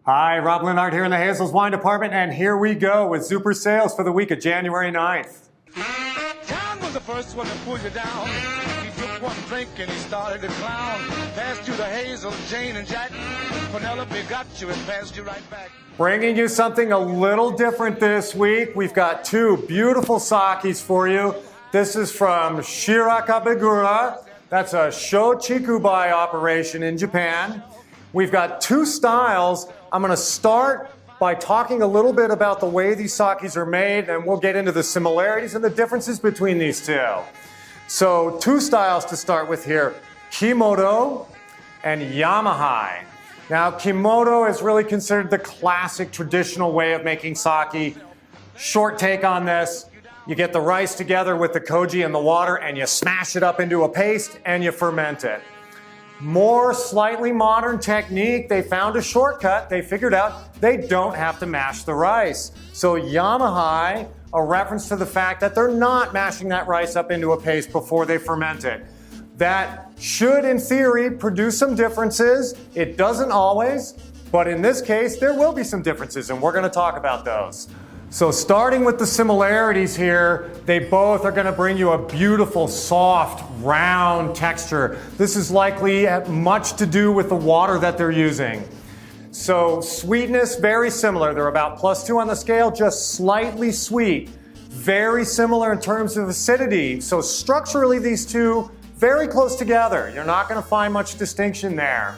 Hi, Rob Leonard here in the Hazel's Wine Department, and here we go with Zuper sales for the week of January 9th. John was the first one to pull you down. He took one drink and he started to clown. Passed you the Hazel, Jane, and Jack. Penelope got you and passed you right back. Bringing you something a little different this week. We've got two beautiful sakis for you. This is from Shirakabegura. That's a Shochikubai operation in Japan. We've got two styles. I'm going to start by talking a little bit about the way these sakis are made, and we'll get into the similarities and the differences between these two. So, two styles to start with here, Kimoto and Yamaha. Now, Kimoto is really considered the classic traditional way of making sake. Short take on this, you get the rice together with the koji and the water and you smash it up into a paste and you ferment it. More slightly modern technique, they found a shortcut. They figured out they don't have to mash the rice. So Yamaha, a reference to the fact that they're not mashing that rice up into a paste before they ferment it. That should, in theory, produce some differences. It doesn't always, but in this case, there will be some differences, and we're going to talk about those. So starting with the similarities here, they both are going to bring you a beautiful, soft, round texture. This is likely much to do with the water that they're using. So sweetness, very similar. They're about +2 on the scale, just slightly sweet. Very similar in terms of acidity. So structurally, these two, very close together. You're not going to find much distinction there.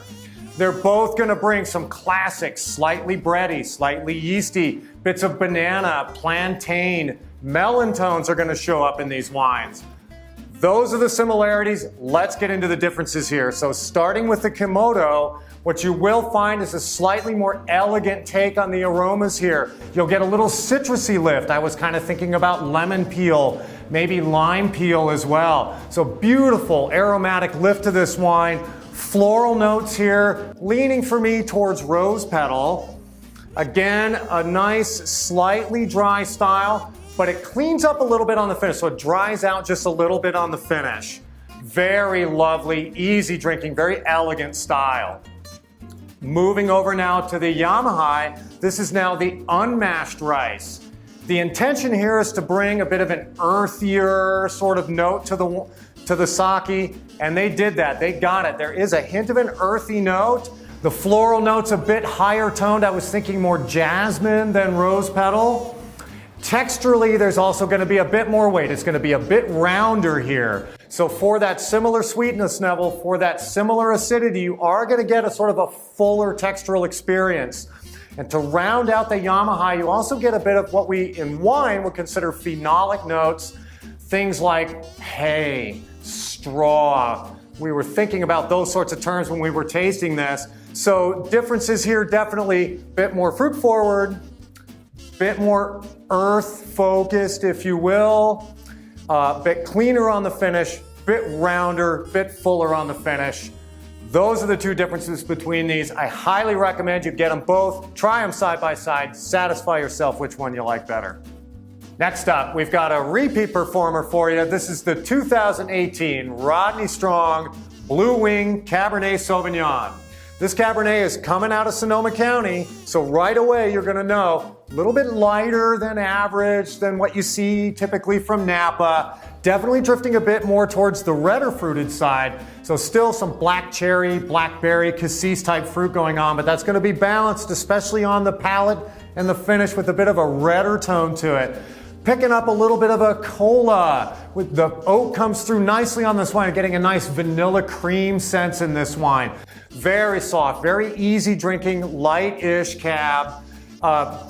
They're both going to bring some classic, slightly bready, slightly yeasty, bits of banana, plantain, melon tones are going to show up in these wines. Those are the similarities. Let's get into the differences here. So starting with the Kimoto, what you will find is a slightly more elegant take on the aromas here. You'll get a little citrusy lift. I was kind of thinking about lemon peel, maybe lime peel as well. So beautiful aromatic lift to this wine. Floral notes here, leaning for me towards rose petal. Again, a nice, slightly dry style, but it cleans up a little bit on the finish, so it dries out just a little bit on the finish. Very lovely, easy drinking, very elegant style. Moving over now to the Yamaha, this is now the unmashed rice. The intention here is to bring a bit of an earthier sort of note to the sake, and they did that. They got it. There is a hint of an earthy note. The floral note's a bit higher toned. I was thinking more jasmine than rose petal. Texturally, there's also going to be a bit more weight. It's going to be a bit rounder here. So for that similar sweetness level, for that similar acidity, you are going to get a sort of a fuller textural experience. And to round out the Yamaha, you also get a bit of what we in wine would consider phenolic notes. Things like hay, straw. We were thinking about those sorts of terms when we were tasting this. So differences here, definitely a bit more fruit forward, bit more earth focused, if you will, bit cleaner on the finish, bit rounder, bit fuller on the finish. Those are the two differences between these. I highly recommend you get them both, try them side by side, satisfy yourself which one you like better. Next up, we've got a repeat performer for you. This is the 2018 Rodney Strong Blue Wing Cabernet Sauvignon. This Cabernet is coming out of Sonoma County, so right away you're gonna know a little bit lighter than average than what you see typically from Napa. Definitely drifting a bit more towards the redder fruited side. So still some black cherry, blackberry, cassis type fruit going on, but that's gonna be balanced, especially on the palate and the finish with a bit of a redder tone to it. Picking up a little bit of a cola. With the oak comes through nicely on this wine, getting a nice vanilla cream sense in this wine. Very soft, very easy drinking, light-ish cab.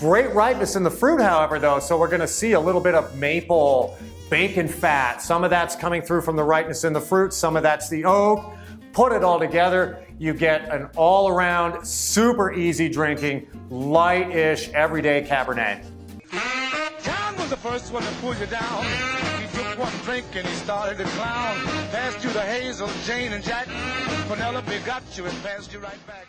Great ripeness in the fruit, however, though, so we're gonna see a little bit of maple, bacon fat. Some of that's coming through from the ripeness in the fruit, some of that's the oak. Put it all together, you get an all-around, super easy drinking, light-ish, everyday Cabernet. The first one to pull you down. He took one drink and he started to clown. Passed you the Hazel, Jane, and Jack. Penelope got you and passed you right back.